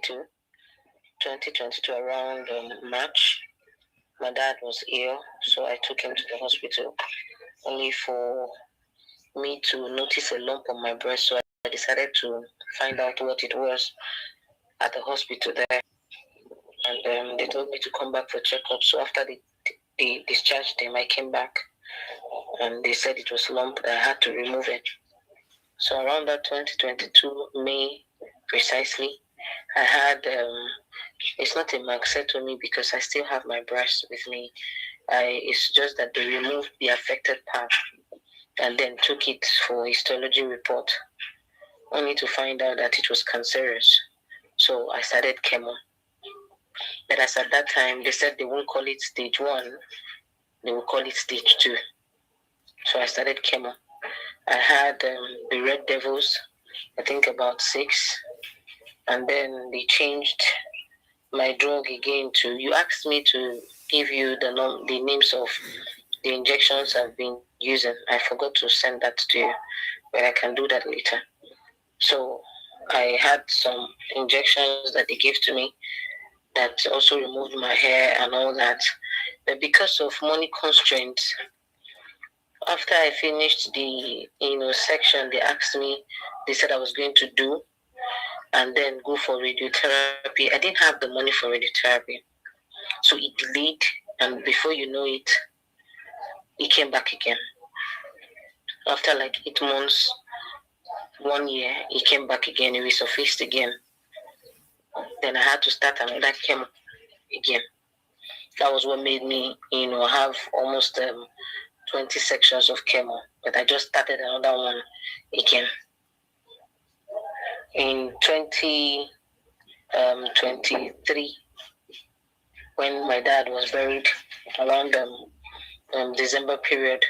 2022 around March. My dad was ill, so I took him to the hospital, only for me to notice a lump on my breast. So I decided to find out what it was at the hospital there, and they told me to come back for checkup. So after they discharged him, I came back, and they said it was lump that I had to remove it. So around that 2022 May precisely, I had it's not a mastectomy because I still have my breast with me. It's just that they removed the affected part and then took it for histology report, only to find out that it was cancerous. So I started chemo. But as at that time, they said they won't call it stage 1, they will call it stage 2. So I started chemo. I had the Red Devils, I think about 6, and then they changed my drug again to, you asked me to give you the names of the injections I've been using. I forgot to send that to you, but I can do that later. So I had some injections that they gave to me that also removed my hair and all that. But because of money constraints, after I finished the section, they asked me, they said I was going to do and then go for radiotherapy. I didn't have the money for radiotherapy. So it delayed, and before you know it, it came back again. After like 8 months, 1 year, it came back again, it resurfaced again. Then I had to start another chemo again. That was what made me, have almost 20 sections of chemo. But I just started another one again. In 2023, when my dad was buried around December period,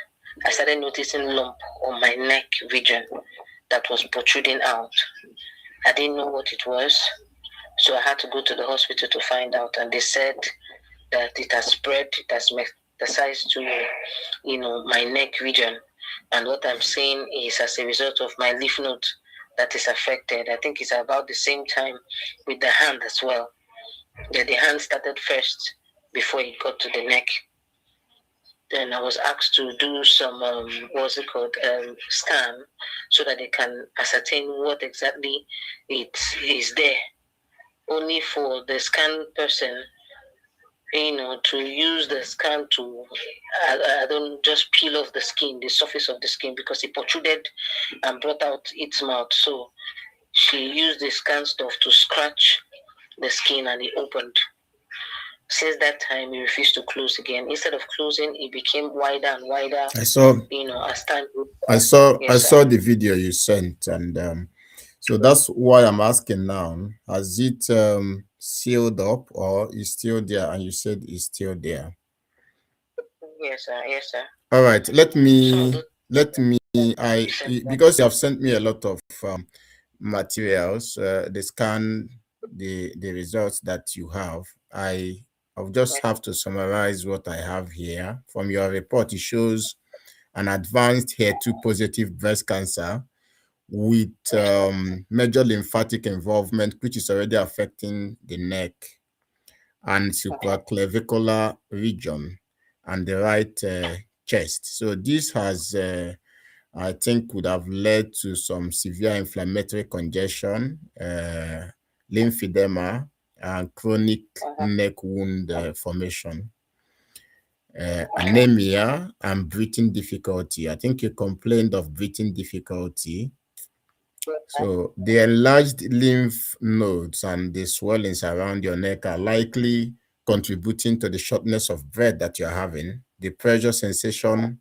I started noticing lump on my neck region that was protruding out. I didn't know what it was, so I had to go to the hospital to find out, and they said that it has spread, it has metastasized to, my neck region. And what I'm saying is as a result of my lymph node that is affected. I think it's about the same time with the hand as well. The hand started first before it got to the neck. Then I was asked to do some, scan, so that they can ascertain what exactly it is there. Only for the scan person, to use the scan to, I don't just peel off the skin, the surface of the skin, because it protruded and brought out its mouth. So she used the scan stuff to scratch the skin, and it opened. Since that time, it refused to close again. Instead of closing, it became wider and wider. I saw, as time. Yes, I saw the video you sent, and so that's why I'm asking now. Has it sealed up, or is still there? And you said it's still there. Yes, sir. Yes, sir. All right. Let me. Because you have sent me a lot of materials, the scan, the results that you have. I'll just have to summarize what I have here. From your report, it shows an advanced HER2 positive breast cancer with major lymphatic involvement, which is already affecting the neck and supraclavicular region and the right chest. So this has, I think, would have led to some severe inflammatory congestion, lymphedema, and chronic neck wound formation. Anemia and breathing difficulty. I think you complained of breathing difficulty. So the enlarged lymph nodes and the swellings around your neck are likely contributing to the shortness of breath that you're having, the pressure sensation,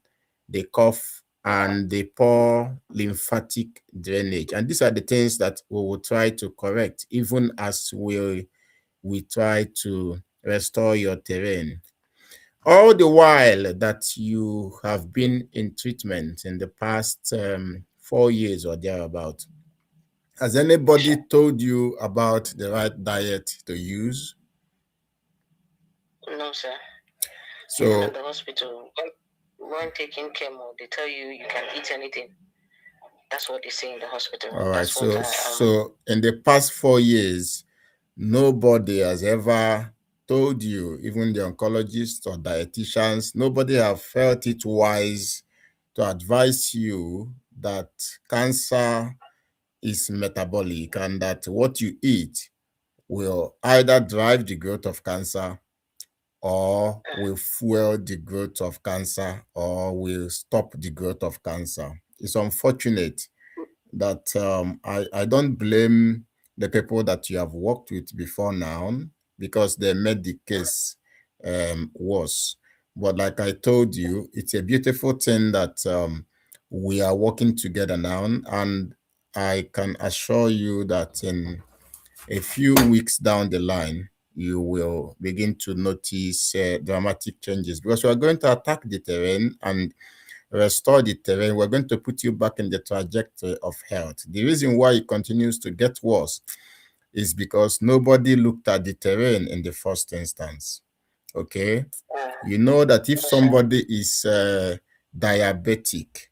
the cough, and the poor lymphatic drainage. And these are the things that we will try to correct, even as we try to restore your terrain. All the while that you have been in treatment in the past 4 years or thereabout, has anybody told you about the right diet to use? No, sir. So even at the hospital, when taking chemo, they tell you can eat anything. That's what they say in the hospital. All right. That's So in the past 4 years, Nobody has ever told you, even the oncologists or dietitians, nobody have felt it wise to advise you that cancer is metabolic and that what you eat will either drive the growth of cancer or will fuel the growth of cancer or will stop the growth of cancer. It's unfortunate that I don't blame the people that you have worked with before now because they made the case worse. But like I told you, it's a beautiful thing that we are working together now. And I can assure you that in a few weeks down the line, you will begin to notice dramatic changes because we are going to attack the terrain and restore the terrain. We're going to put you back in the trajectory of health. The reason why it continues to get worse is because nobody looked at the terrain in the first instance. Okay? You know that if somebody is diabetic,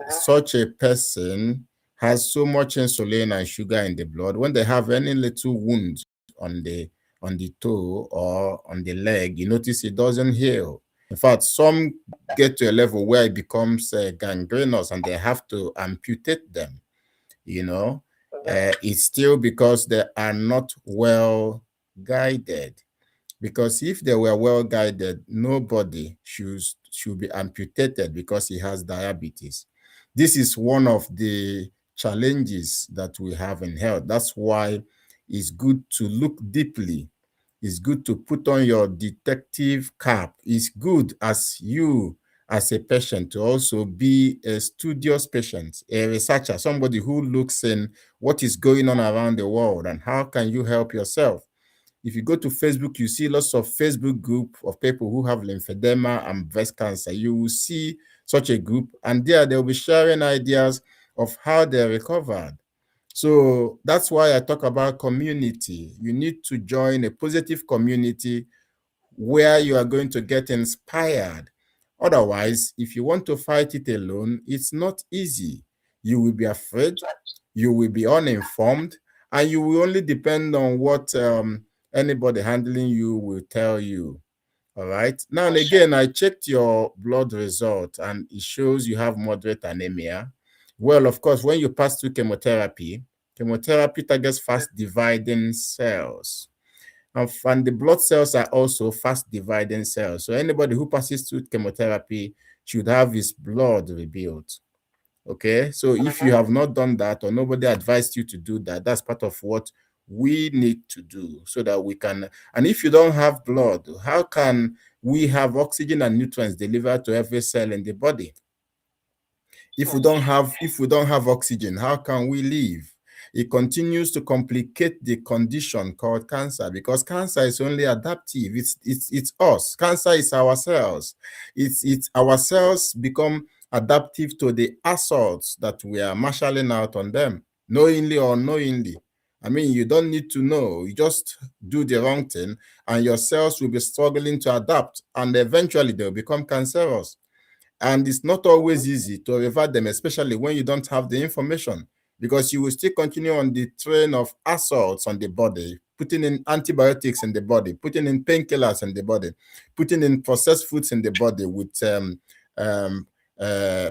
such a person has so much insulin and sugar in the blood. When they have any little wound on the toe or on the leg, you notice it doesn't heal. In fact, some get to a level where it becomes gangrenous and they have to amputate them. You know, it's still because they are not well guided. Because if they were well guided, nobody should be amputated because he has diabetes. This is one of the challenges that we have in health. That's why it's good to look deeply. It's good to put on your detective cap. It's good as you, as a patient, to also be a studious patient, a researcher, somebody who looks in what is going on around the world and how can you help yourself. If you go to Facebook, you see lots of Facebook group of people who have lymphedema and breast cancer. You will see such a group, and there they'll be sharing ideas of how they recovered. So that's why I talk about community. You need to join a positive community where you are going to get inspired. Otherwise, if you want to fight it alone, it's not easy. You will be afraid, you will be uninformed, and you will only depend on what anybody handling you will tell you. All right. Now and again, I checked your blood result and it shows you have moderate anemia. Well, of course, when you pass through chemotherapy, chemotherapy targets fast dividing cells. And the blood cells are also fast dividing cells. So anybody who passes through chemotherapy should have his blood rebuilt. Okay, so if you have not done that or nobody advised you to do that, that's part of what we need to do so that we can. And if you don't have blood, how can we have oxygen and nutrients delivered to every cell in the body? If we don't have oxygen, how can we live? It continues to complicate the condition called cancer because cancer is only adaptive. It's us. Cancer is our cells. It's our cells become adaptive to the assaults that we are marshalling out on them, knowingly or unknowingly. I mean, you don't need to know. You just do the wrong thing, and your cells will be struggling to adapt, and eventually they'll become cancerous. And it's not always easy to revert them, especially when you don't have the information, because you will still continue on the train of assaults on the body, putting in antibiotics in the body, putting in painkillers in the body, putting in processed foods in the body with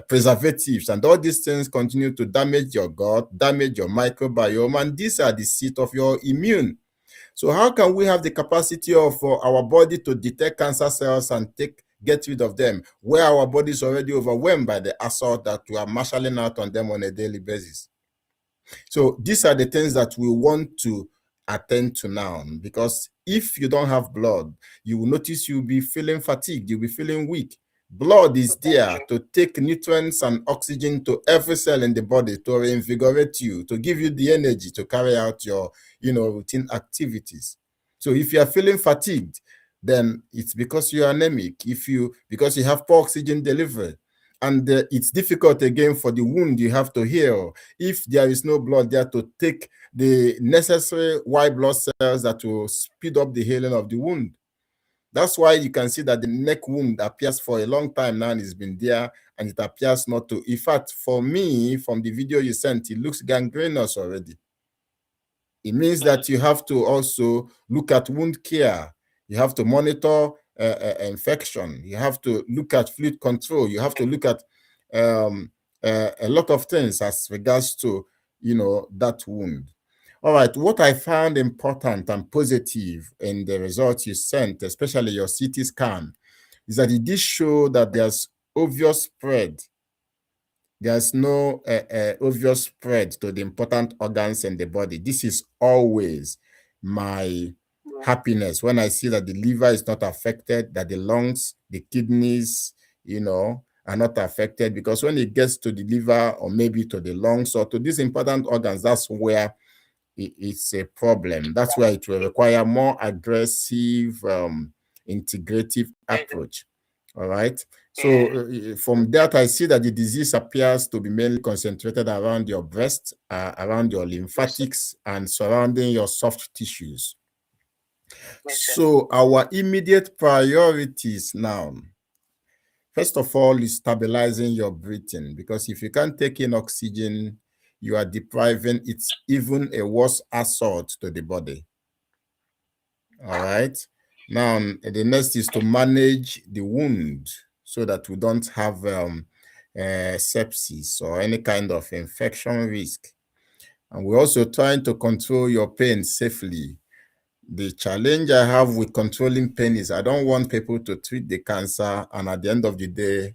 preservatives. And all these things continue to damage your gut, damage your microbiome, and these are the seat of your immune. So how can we have the capacity of our body to detect cancer cells and get rid of them, where our body is already overwhelmed by the assault that we are marshalling out on them on a daily basis? So these are the things that we want to attend to now, because if you don't have blood, you will notice you'll be feeling fatigued, you'll be feeling weak. Blood is there to take nutrients and oxygen to every cell in the body to reinvigorate you, to give you the energy to carry out your, routine activities. So if you are feeling fatigued, then it's because you're anemic. Because you have poor oxygen delivery, and it's difficult again for the wound you have to heal if there is no blood there to take the necessary white blood cells that will speed up the healing of the wound. That's why you can see that the neck wound appears for a long time now and it's been there, and it appears not to. In fact, for me, from the video you sent, it looks gangrenous already. It means that you have to also look at wound care. You have to monitor infection. You have to look at fluid control. You have to look at a lot of things as regards to, that wound. All right, what I found important and positive in the results you sent, especially your CT scan, is that it did show that there's obvious spread. There's no obvious spread to the important organs in the body. This is always my happiness when I see that the liver is not affected, that the lungs, the kidneys, are not affected. Because when it gets to the liver or maybe to the lungs or to these important organs, that's where it's a problem. That's why it will require more aggressive, integrative approach. All right. So from that, I see that the disease appears to be mainly concentrated around your breast, around your lymphatics, and surrounding your soft tissues. So our immediate priorities now, first of all, is stabilizing your breathing, because if you can't take in oxygen, you are depriving. It's even a worse assault to the body. All right. Now, the next is to manage the wound so that we don't have sepsis or any kind of infection risk. And we're also trying to control your pain safely. The challenge I have with controlling pain is I don't want people to treat the cancer and at the end of the day,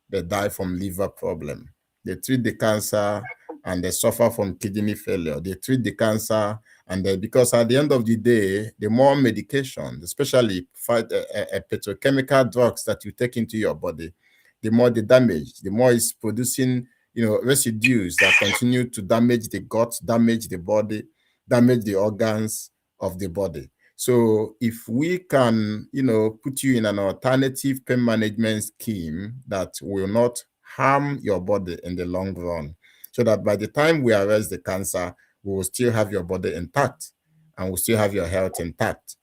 they die from liver problem. They treat the cancer and they suffer from kidney failure. They treat the cancer and because at the end of the day, the more medication, especially petrochemical drugs that you take into your body, the more the damage, the more it's producing, residues that continue to damage the gut, damage the body, damage the organs of the body. So if we can, put you in an alternative pain management scheme that will not harm your body in the long run, so that by the time we arrest the cancer, we will still have your body intact and we'll still have your health intact.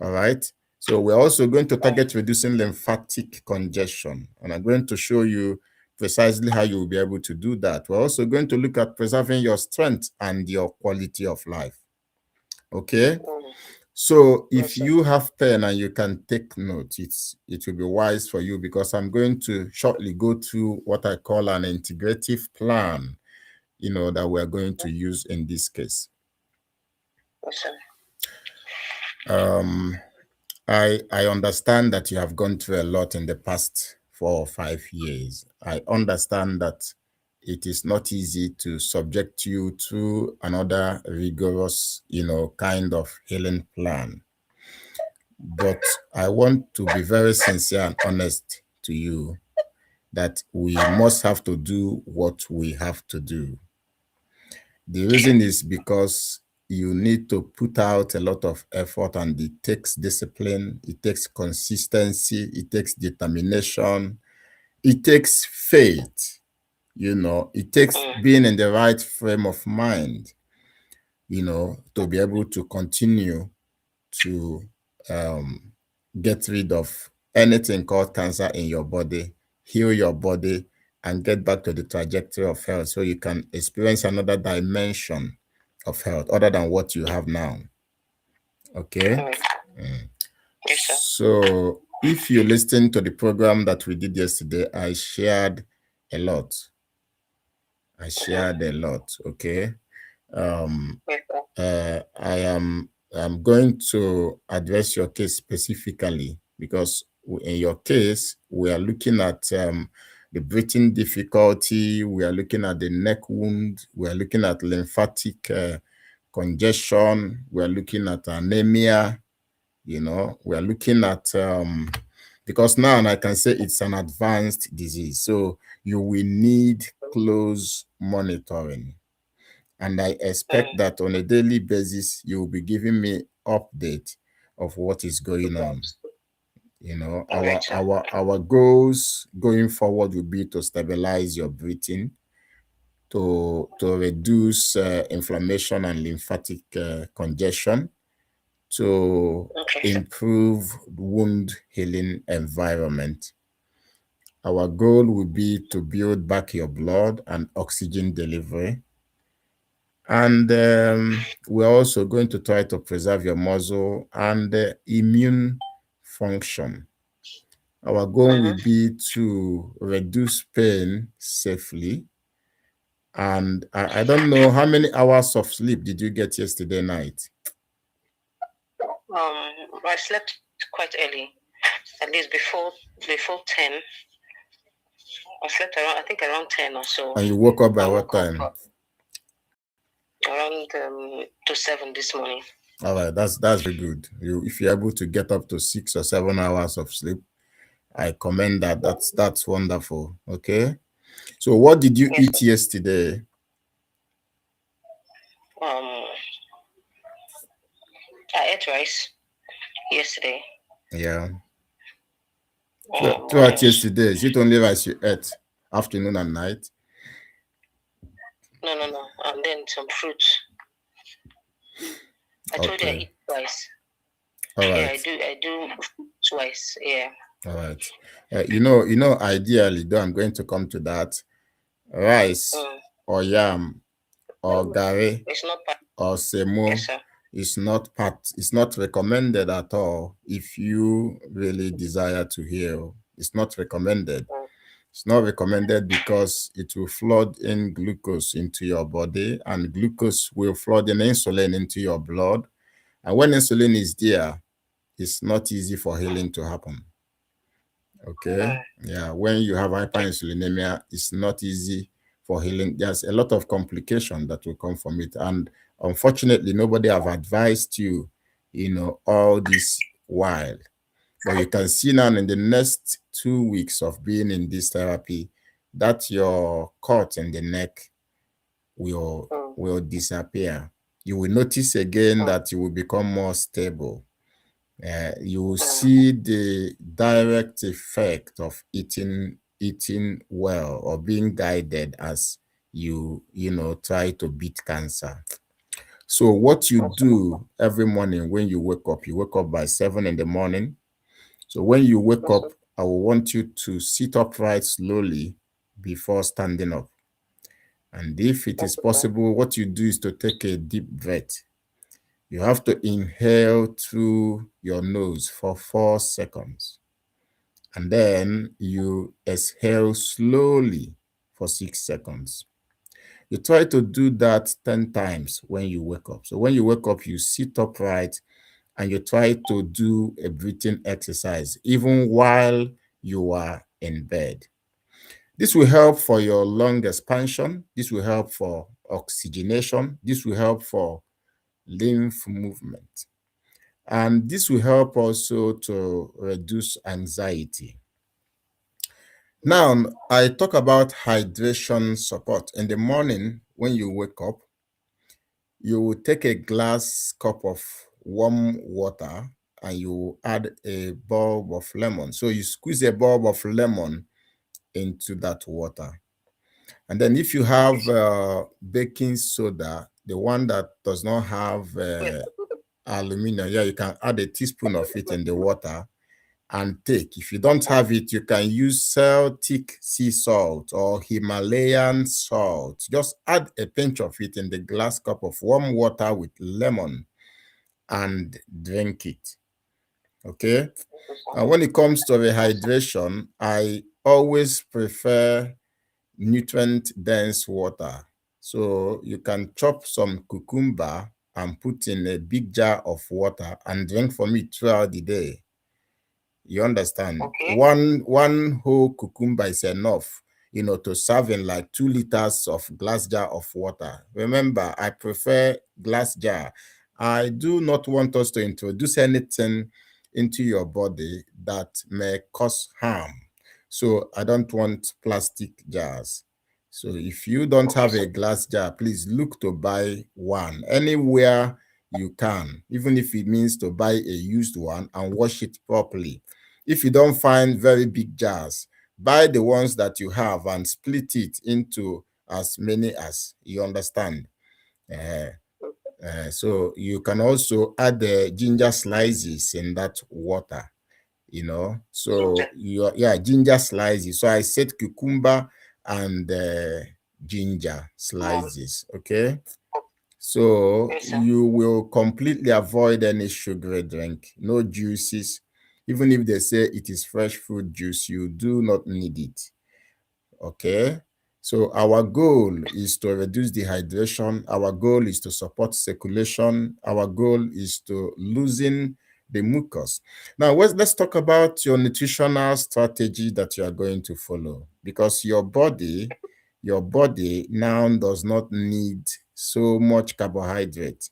All right. So we're also going to target reducing lymphatic congestion, and I'm going to show you precisely how you will be able to do that. We're also going to look at preserving your strength and your quality of life. Okay. So if you have pen and you can take notes, it will be wise for you, because I'm going to shortly go through what I call an integrative plan, that we're going to use in this case. I understand that you have gone through a lot in the past 4 or 5 years. I understand that it is not easy to subject you to another rigorous, kind of healing plan. But I want to be very sincere and honest to you that we must have to do what we have to do. The reason is because you need to put out a lot of effort, and it takes discipline, it takes consistency, it takes determination, it takes faith, it takes being in the right frame of mind, to be able to continue to get rid of anything called cancer in your body, heal your body, and get back to the trajectory of health so you can experience another dimension of health other than what you have now. Okay? So if you listen to the program that we did yesterday, I shared a lot. Okay? I'm going to address your case specifically, because in your case, we are looking at the breathing difficulty, we are looking at the neck wound, we are looking at lymphatic congestion, we are looking at anemia, we are looking at, because now I can say it's an advanced disease, so you will need close monitoring. And I expect that on a daily basis, you will be giving me update of what is going on. Our goals going forward will be to stabilize your breathing, to reduce inflammation and lymphatic congestion, to improve wound healing environment. Our goal will be to build back your blood and oxygen delivery. And we're also going to try to preserve your muscle and immune function. Our goal will Mm-hmm. be to reduce pain safely. And I don't know how many hours of sleep did you get yesterday night? I slept quite early, at least before 10. I slept around, I think around 10 or so. And you woke up by I what woke up time? around to 7 this morning. All right, that's very good. If you're able to get up to 6 or 7 hours of sleep, I commend that. That's wonderful. Okay. So what did you Yes. eat yesterday? Um, I ate rice yesterday. Yeah. What Throughout else? yesterday, is it only rice you ate, afternoon and night? No. And then some fruits. I told you I Okay. eat twice. All Yeah, right. I do twice. Yeah. All right. Ideally, though, I'm going to come to that. Rice Mm. or yam or gari It's not bad. or Yes, semo sir. it's not recommended at all if you really desire to heal. It's not recommended. Mm. It's not recommended because it will flood in glucose into your body, and glucose will flood in insulin into your blood. And when insulin is there, it's not easy for healing to happen. Okay. Mm. Yeah. When you have hyperinsulinemia, it's not easy for healing. There's a lot of complication that will come from it. And unfortunately, nobody have advised you, all this while. But you can see now in the next 2 weeks of being in this therapy that your cut in the neck will Mm. will disappear. You will notice again Mm. that you will become more stable. You will Mm. see the direct effect of eating well or being guided as you try to beat cancer. So what you do every morning when you wake up by 7 in the morning. So when you wake Yes, up, sir. I will want you to sit upright slowly before standing up. And if it is That's okay. possible, what you do is to take a deep breath. You have to inhale through your nose for 4 seconds. And then you exhale slowly for 6 seconds. You try to do that 10 times when you wake up. So when you wake up, you sit upright and you try to do a breathing exercise even while you are in bed. This will help for your lung expansion. This will help for oxygenation. This will help for lymph movement. And this will help also to reduce anxiety. Now, I talk about hydration support. In the morning, when you wake up, you will take a glass cup of warm water and you add a bulb of lemon. So you squeeze a bulb of lemon into that water. And then if you have baking soda, the one that does not have Yes. aluminum, yeah, you can add a teaspoon of it in the water and take. If you don't have it, you can use Celtic sea salt or Himalayan salt. Just add a pinch of it in the glass cup of warm water with lemon and drink it. Okay. And when it comes to rehydration, I always prefer nutrient dense water. So you can chop some cucumber and put in a big jar of water and drink from it throughout the day. You understand? Okay. One whole cucumber is enough, to serve in like 2 liters of glass jar of water. Remember, I prefer glass jar. I do not want us to introduce anything into your body that may cause harm. So I don't want plastic jars. So if you don't Okay, have sir. a glass jar, please look to buy one anywhere you can, even if it means to buy a used one and wash it properly. If you don't find very big jars, buy the ones that you have and split it into as many as you understand. Uh, so you can also add the ginger slices in that water. So Ginger. ginger slices. So I said cucumber and ginger Mm. slices. Okay. So Yes, sir. you will completely avoid any sugary drink, no juices. Even if they say it is fresh fruit juice, you do not need it. Okay. So our goal is to reduce dehydration. Our goal is to support circulation. Our goal is to loosen the mucus. Now, let's talk about your nutritional strategy that you are going to follow, because your body now does not need so much carbohydrate.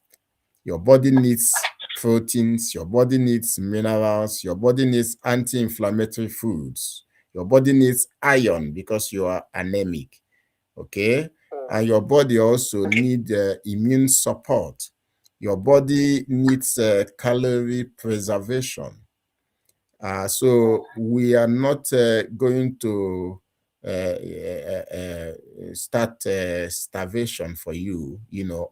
Your body needs proteins, your body needs minerals, your body needs anti-inflammatory foods. Your body needs iron because you are anemic, okay? And your body also needs immune support. Your body needs calorie preservation. So we are not going to start starvation for you,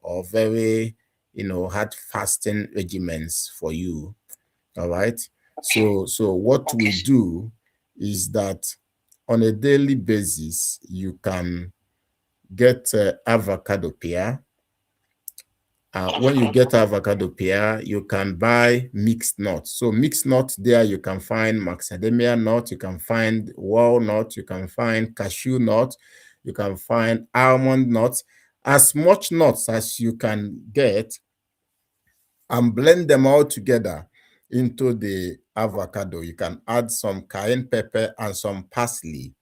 or very, hard fasting regimens for you. All right. So what we Okay. do is that on a daily basis, you can get avocado pear. When you get avocado pear, you can buy mixed nuts. So mixed nuts, there you can find macadamia nut, you can find walnut, you can find cashew nut, you can find almond nuts, as much nuts as you can get, and blend them all together into the avocado. You can add some cayenne pepper and some parsley.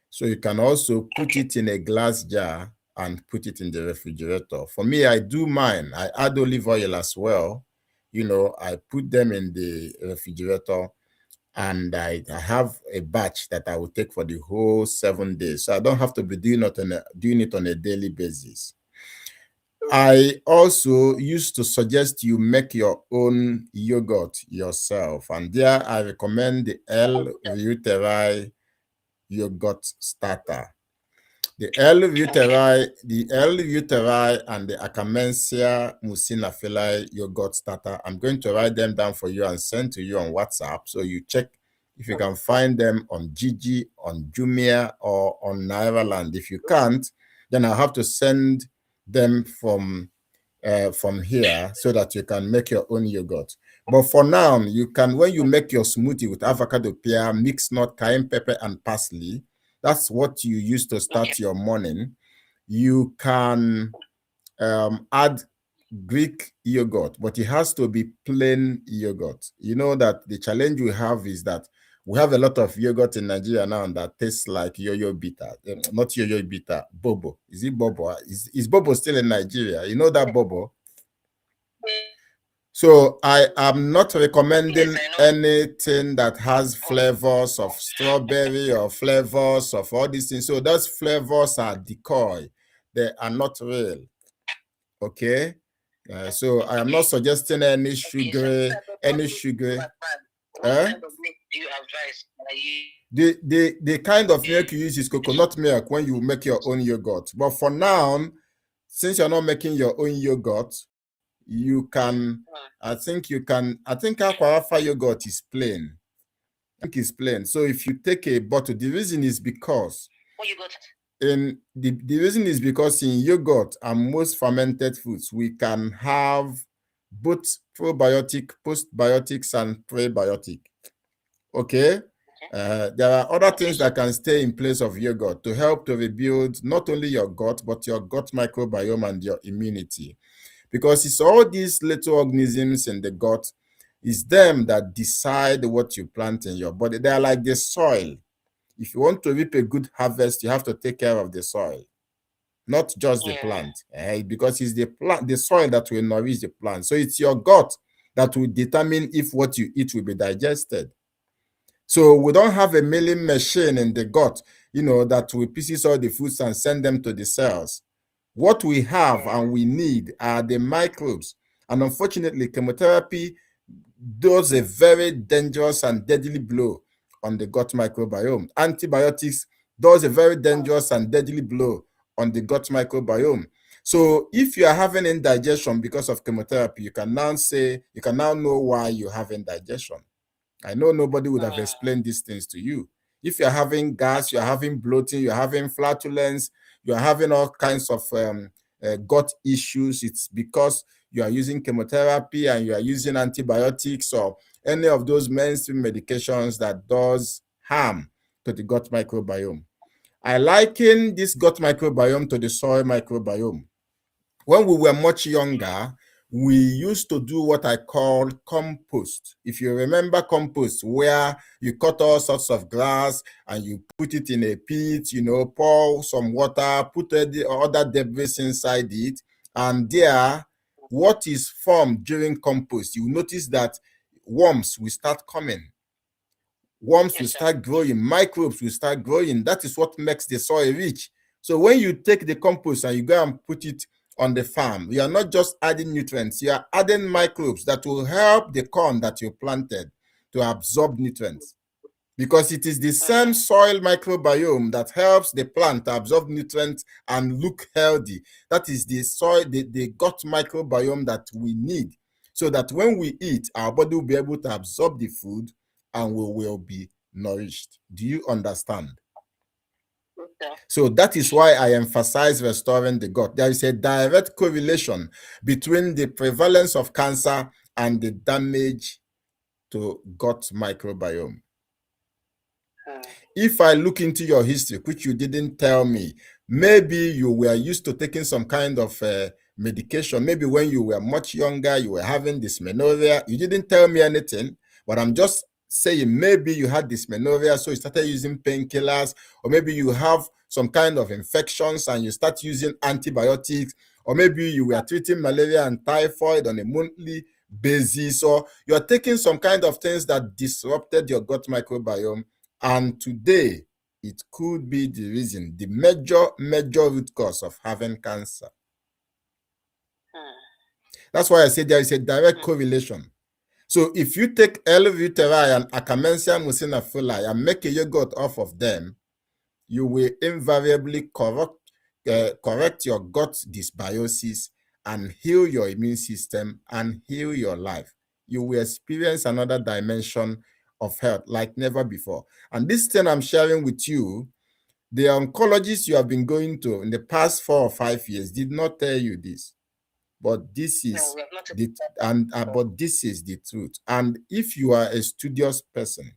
So you can also put it in a glass jar and put it in the refrigerator. For me, I do mine. I add olive oil as well. I put them in the refrigerator, and I have a batch that I will take for the whole 7 days. So I don't have to be doing it on a daily basis. I also used to suggest you make your own yogurt yourself. And there I recommend the L-Reuteri yogurt starter. The L-Reuteri and the Akamensia mucinaphili yogurt starter, I'm going to write them down for you and send to you on WhatsApp. So you check if you can find them on Gigi, on Jumia, or on Nairaland. If you can't, then I'll have to send them from here so that you can make your own yogurt. But for now, you can, when you make your smoothie with avocado pear, mixed nut, cayenne pepper, and parsley, that's what you use to start your morning. You can add Greek yogurt, but it has to be plain yogurt. You know that the challenge we have is that we have a lot of yogurt in Nigeria now that tastes like yo-yo bitter. Not yo-yo bitter, bobo. Is it bobo? Is bobo still in Nigeria? You know that bobo? So I am not recommending anything that has flavors of strawberry or flavors of all these things. So those flavors are decoy. They are not real. Okay? So I am not suggesting any sugary. What kind of milk do you advise? The kind of milk you use is coconut milk when you make your own yogurt. But for now, since you're not making your own yogurt, you can, I think Aquarafa yogurt is plain. I think it's plain. So if you take a bottle, the reason is because in yogurt and most fermented foods, we can have both probiotic, postbiotics, and prebiotic. Okay. There are other things that can stay in place of yogurt to help to rebuild not only your gut, but your gut microbiome and your immunity. Because it's all these little organisms in the gut, it's them that decide what you plant in your body. They are like the soil. If you want to reap a good harvest, you have to take care of the soil, not just the plant, because it's the soil that will nourish the plant. So it's your gut that will determine if what you eat will be digested. So we don't have a milling machine in the gut, that will pieces all the foods and send them to the cells. What we have and we need are the microbes. And unfortunately, chemotherapy does a very dangerous and deadly blow on the gut microbiome. Antibiotics does a very dangerous and deadly blow on the gut microbiome. So if you are having indigestion because of chemotherapy, you can now know why you have indigestion. I know nobody would have explained these things to you. If you're having gas, you're having bloating, you're having flatulence, you're having all kinds of gut issues, it's because you are using chemotherapy and you are using antibiotics or any of those mainstream medications that does harm to the gut microbiome. I liken this gut microbiome to the soil microbiome. When we were much younger, we used to do what I call compost. If you remember compost, where you cut all sorts of grass and you put it in a pit, pour some water, put the other debris inside it, and there, what is formed during compost, you notice that worms will start coming. Worms will start growing, microbes will start growing. That is what makes the soil rich. So when you take the compost and you go and put it on the farm, you are not just adding nutrients, you are adding microbes that will help the corn that you planted to absorb nutrients. Because it is the same soil microbiome that helps the plant to absorb nutrients and look healthy. That is the soil, the gut microbiome that we need, so that when we eat, our body will be able to absorb the food and we will be nourished. Do you understand? So that is why I emphasize restoring the gut. There is a direct correlation between the prevalence of cancer and the damage to gut microbiome. If I look into your history, which you didn't tell me, maybe you were used to taking some kind of medication. Maybe when you were much younger, you were having dysmenorrhea. You didn't tell me anything, but I'm just saying maybe you had dysmenorrhea, so you started using painkillers, or maybe you have some kind of infections and you start using antibiotics, or maybe you were treating malaria and typhoid on a monthly basis, or you're taking some kind of things that disrupted your gut microbiome. And today, it could be the reason, the major root cause of having cancer. That's why I say there is a direct correlation. So if you take L-Reuteri and Akamensia muciniphili and make a yogurt off of them, you will invariably correct your gut dysbiosis and heal your immune system and heal your life. You will experience another dimension of health like never before. And this thing I'm sharing with you, the oncologists you have been going to in the past 4 or 5 years did not tell you this. But this is this is the truth. And if you are a studious person,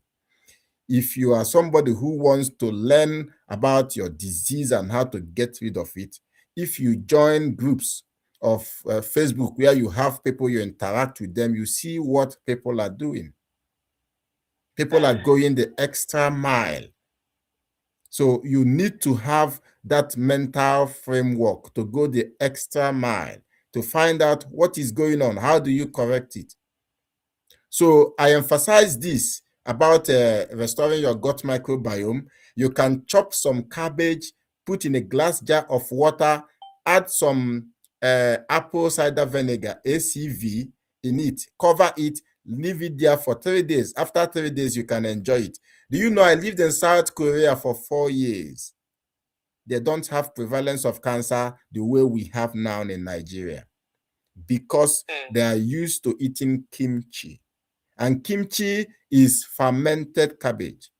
if you are somebody who wants to learn about your disease and how to get rid of it, if you join groups of Facebook where you have people, you interact with them, you see what people are doing. People are going the extra mile. So you need to have that mental framework to go the extra mile to find out what is going on. How do you correct it? So I emphasize this about restoring your gut microbiome. You can chop some cabbage, put in a glass jar of water, add some apple cider vinegar, ACV, in it, cover it, leave it there for 3 days. After 3 days, you can enjoy it. Do you know I lived in South Korea for 4 years? They don't have prevalence of cancer the way we have now in Nigeria because they are used to eating kimchi. And kimchi is fermented cabbage.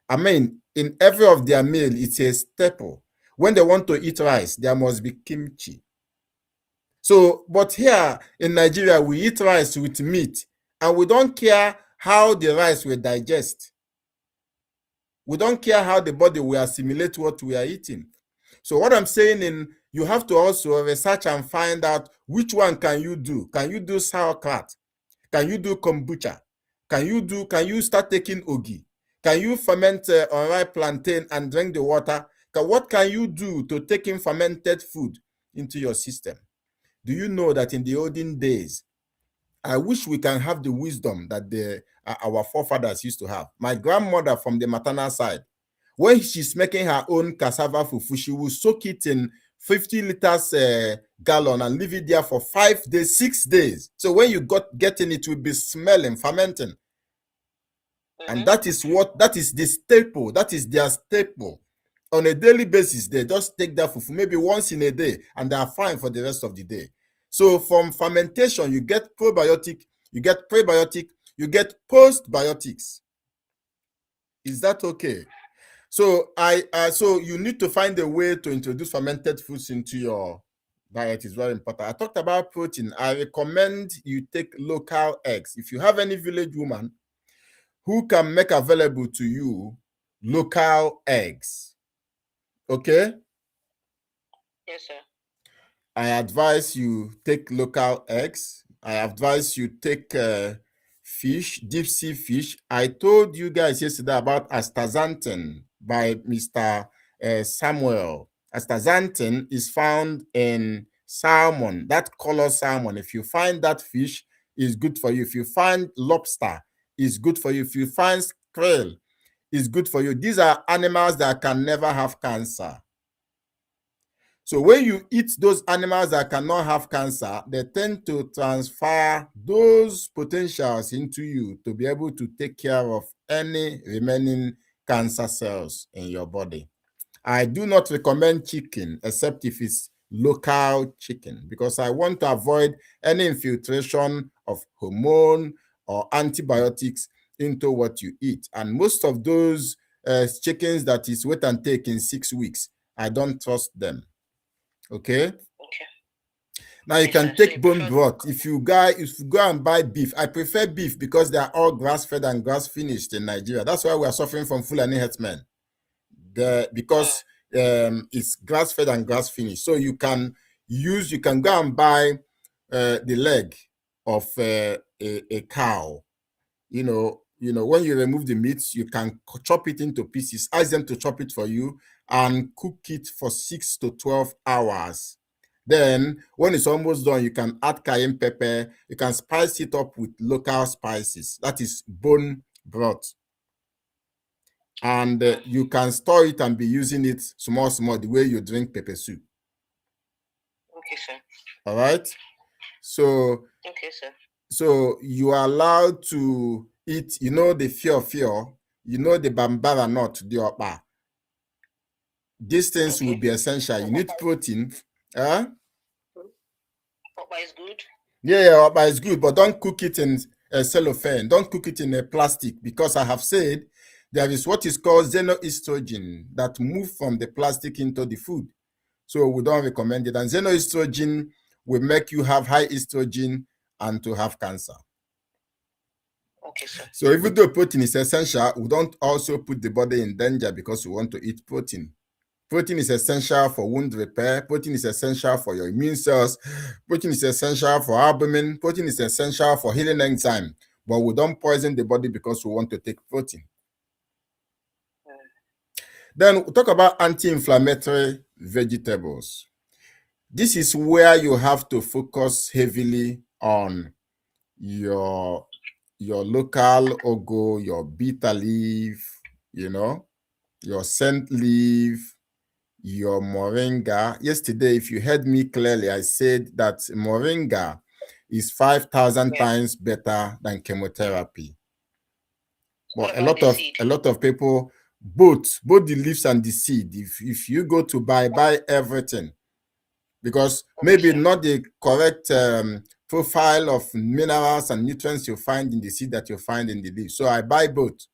I mean, in every of their meal, it's a staple. When they want to eat rice, there must be kimchi. So, but here in Nigeria, we eat rice with meat, and we don't care how the rice will digest. We don't care how the body will assimilate what we are eating. So what I'm saying is, you have to also research and find out which one can you do. Can you do sauerkraut? Can you do kombucha? Can you start taking ogi? Can you ferment unripe plantain and drink the water? What can you do to take in fermented food into your system? Do you know that in the olden days, I wish we can have the wisdom that our forefathers used to have. My grandmother from the maternal side, when she's making her own cassava fufu, she will soak it in 50 liters gallon and leave it there for 5 days, 6 days. So when you get in, it will be smelling, fermenting. And that is the staple. That is their staple. On a daily basis, they just take that fufu maybe once in a day and they are fine for the rest of the day. So from fermentation, you get probiotic, you get prebiotic, you get postbiotics. Is that okay? So so you need to find a way to introduce fermented foods into your Diet is very important. I talked about protein. I recommend you take local eggs. If you have any village woman who can make available to you local eggs, okay? Yes, sir. I advise you take local eggs. I advise you take fish, deep sea fish. I told you guys yesterday about astaxanthin by Mr. Samuel. Astaxanthin is found in salmon, that color salmon. If you find that fish, is good for you. If you find lobster, is good for you. If you find krill, is good for you. These are animals that can never have cancer. So when you eat those animals that cannot have cancer, they tend to transfer those potentials into you to be able to take care of any remaining cancer cells in your body. I do not recommend chicken except if it's local chicken because I want to avoid any infiltration of hormone or antibiotics into what you eat. And most of those chickens that is wait and take in 6 weeks, I don't trust them. Okay. Okay. Now you Okay, sir. can So take you bone prefer broth. If you go and buy beef, I prefer beef because they are all grass fed and grass finished in Nigeria. That's why we are suffering from Fulani herdsmen. Because it's grass fed and grass finished. So you can go and buy the leg of a cow. When you remove the meat, you can chop it into pieces, ask them to chop it for you, and cook it for 6 to 12 hours. Then, when it's almost done, you can add cayenne pepper. You can spice it up with local spices. That is bone broth. And you can store it and be using it small, the way you drink pepper soup. Okay, sir. All right? So, Okay, sir. So you are allowed to eat, the fear, the bambara nut, the opa. These things will be essential. You need protein. Huh? Opa is good. Yeah, opa is good, but don't cook it in cellophane. Don't cook it in a plastic because I have said there is what is called xenoestrogen that move from the plastic into the food. So we don't recommend it. And xenoestrogen will make you have high estrogen and to have cancer. Okay, sir. So even though protein is essential, we don't also put the body in danger because we want to eat protein. Protein is essential for wound repair. Protein is essential for your immune cells. Protein is essential for albumin. Protein is essential for healing enzyme. But we don't poison the body because we want to take protein. Then we talk about anti-inflammatory vegetables. This is where you have to focus heavily on your local ogo, your bitter leaf, your scent leaf, your moringa. Yesterday, if you heard me clearly, I said that moringa is 5,000 times better than chemotherapy. But a lot of people, both the leaves and the seed, if you go to buy everything, because maybe not the correct profile of minerals and nutrients you find in the seed that you find in the leaf. So I buy both.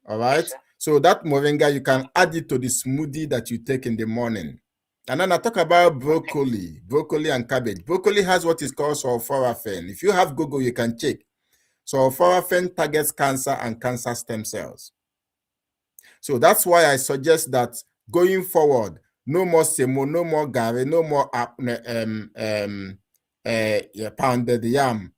All right. Yes, so that moringa, you can add it to the smoothie that you take in the morning. And then I talk about broccoli and cabbage. Broccoli has what is called sulforaphane. If you have Google, you can check. Sulforaphane targets cancer and cancer stem cells. So that's why I suggest that going forward, no more semo, no more gari, no more pounded yam.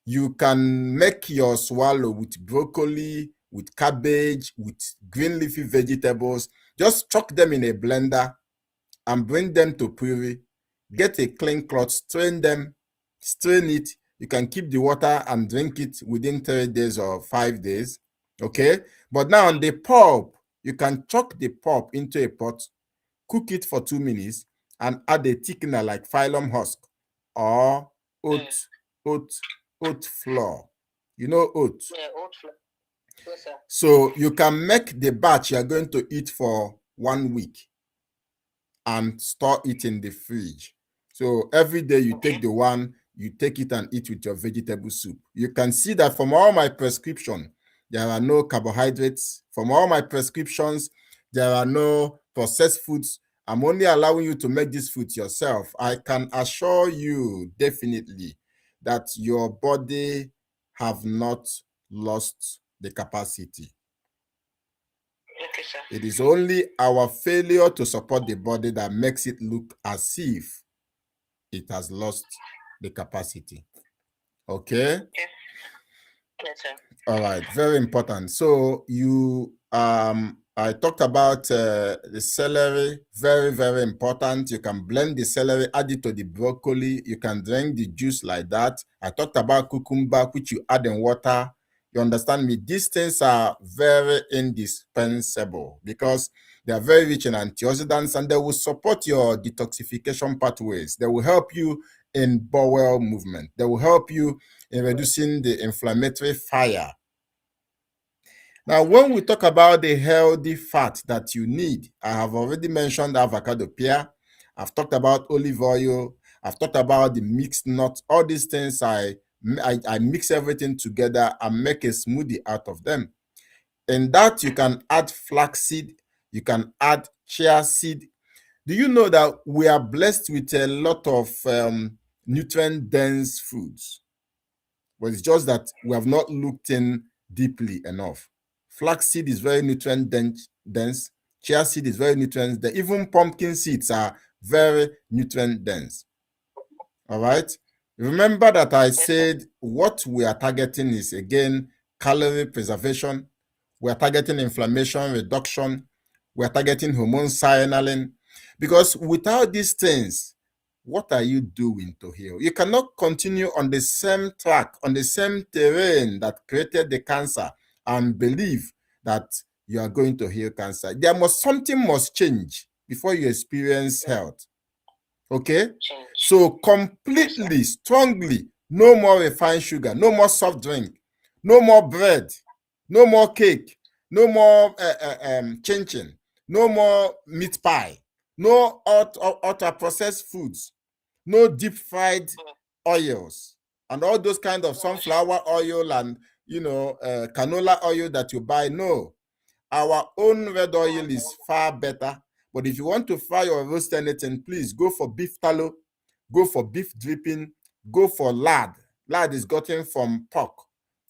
You can make your swallow with broccoli, with cabbage, with green leafy vegetables. Just chuck them in a blender and bring them to puree. Get a clean cloth, strain it. You can keep the water and drink it within 3 days or 5 days. Okay? But now on the pulp, you can chuck the pulp into a pot, cook it for 2 minutes, and add a thickener like phylum husk or oat flour. You know oat? Yeah, oat flour. Yes, sir. So you can make the batch you are going to eat for 1 week and store it in the fridge. So every day you take the one, you take it and eat with your vegetable soup. You can see that from all my prescription, there are no carbohydrates. From all my prescriptions, there are no processed foods I'm only allowing you to make this food yourself. I can assure you definitely that your body have not lost the capacity. Okay, sir. It is only our failure to support the body that makes it look as if it has lost the capacity. Okay? Okay. Yes, sir. All right, very important. So I talked about the celery, very, very important. You can blend the celery, add it to the broccoli. You can drink the juice like that. I talked about cucumber, which you add in water. You understand me? These things are very indispensable because they are very rich in antioxidants and they will support your detoxification pathways. They will help you in bowel movement. They will help you in reducing the inflammatory fire. Now, when we talk about the healthy fat that you need, I have already mentioned avocado pear. I've talked about olive oil. I've talked about the mixed nuts. All these things, I mix everything together and make a smoothie out of them. In that, you can add flaxseed. You can add chia seed. Do you know that we are blessed with a lot of nutrient-dense foods? But it's just that we have not looked in deeply enough. Flaxseed is very nutrient dense. Chia seed is very nutrient dense. Even pumpkin seeds are very nutrient dense. All right. Remember that I said what we are targeting is again calorie preservation. We are targeting inflammation reduction. We are targeting hormone signaling. Because without these things, what are you doing to heal? You cannot continue on the same track, on the same terrain that created the cancer and believe that you are going to heal cancer. Something must change before you experience health. Okay? Change. So completely, strongly, no more refined sugar, no more soft drink, no more bread, no more cake, no more chin chin, no more meat pie, no ultra processed foods, no deep fried oils, and all those kind of sunflower oil and canola oil that you buy. No, our own red oil is far better. But if you want to fry or roast anything, please go for beef tallow, go for beef dripping, go for lard. Lard is gotten from pork,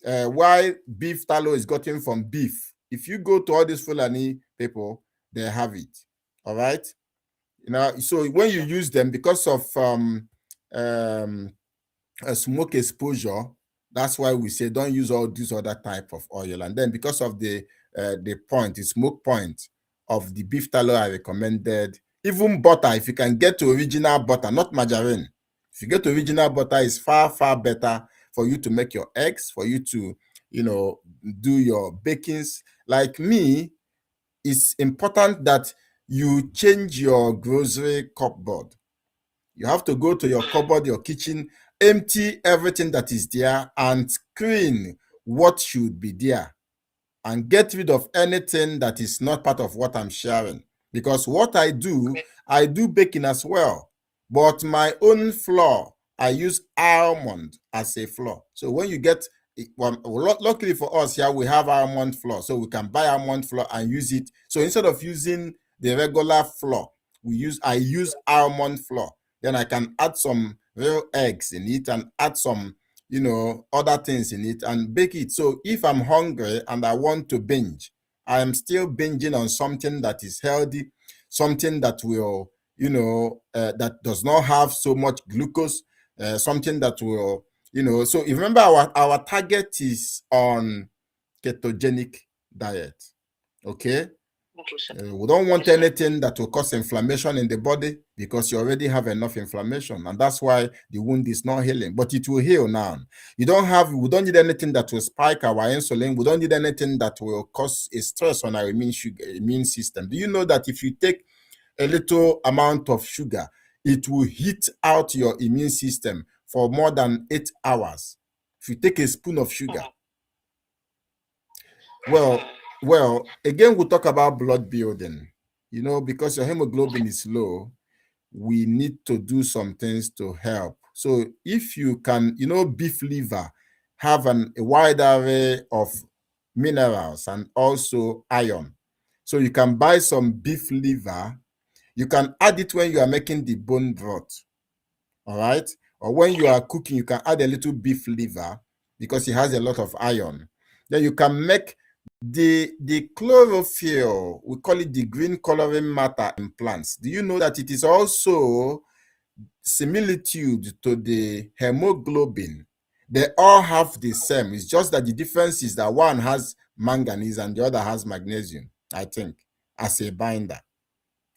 while beef tallow is gotten from beef. If you go to all these Fulani people, they have it. All right. So when you use them, because of smoke exposure, that's why we say don't use all these other type of oil. And then because of the smoke point of the beef tallow, I recommended even butter. If you can get to original butter, not margarine. If you get to original butter, it's far, far better for you to make your eggs, for you to, do your bakings. Like me, it's important that you change your grocery cupboard. You have to go to your cupboard, your kitchen, empty everything that is there and screen what should be there and get rid of anything that is not part of what I'm sharing. Because what I do baking as well. But my own flour, I use almond as a flour. So when you get, luckily for us here, we have almond flour. So we can buy almond flour and use it. So instead of using the regular flour, I use almond flour. Then I can add some real eggs in it and add some other things in it and bake it. So if I'm hungry and I want to binge, I am still binging on something that is healthy, something that will, that does not have so much glucose, something that will, so you remember our target is on ketogenic diet. Okay. We don't want anything that will cause inflammation in the body because you already have enough inflammation, and that's why the wound is not healing. But it will heal now. We don't need anything that will spike our insulin. We don't need anything that will cause a stress on our immune system. Do you know that if you take a little amount of sugar, it will heat out your immune system for more than 8 hours? If you take a spoon of sugar. Well, again, we'll talk about blood building. Because your hemoglobin is low, we need to do some things to help. So if you can, beef liver have a wide array of minerals and also iron. So you can buy some beef liver. You can add it when you are making the bone broth. All right. Or when you are cooking, you can add a little beef liver because it has a lot of iron. Then you can make the chlorophyll, we call it the green coloring matter in plants. Do you know that it is also similitude to the hemoglobin? They all have the same. It's just that the difference is that one has manganese and the other has magnesium, I think, as a binder.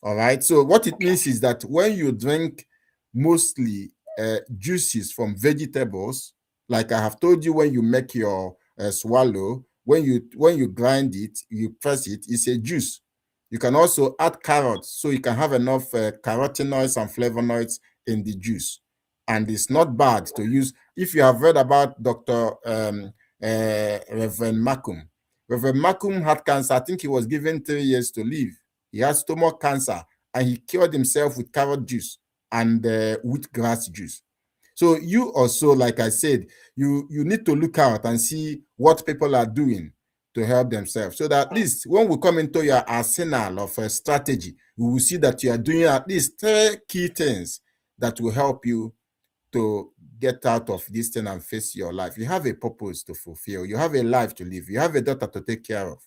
All right. So what it means is that when you drink mostly juices from vegetables, like I have told you, when you make your swallow, when you grind it, you press it, it's a juice. You can also add carrots, so you can have enough carotenoids and flavonoids in the juice. And it's not bad to use. If you have read about Dr. Reverend Malcolm, Reverend Malcolm had cancer. I think he was given 3 years to live. He had stomach cancer and he cured himself with carrot juice and wheatgrass juice. So you also, like I said, you need to look out and see what people are doing to help themselves. So that at least when we come into your arsenal of a strategy, we will see that you are doing at least 3 key things that will help you to get out of this thing and face your life. You have a purpose to fulfill. You have a life to live. You have a daughter to take care of.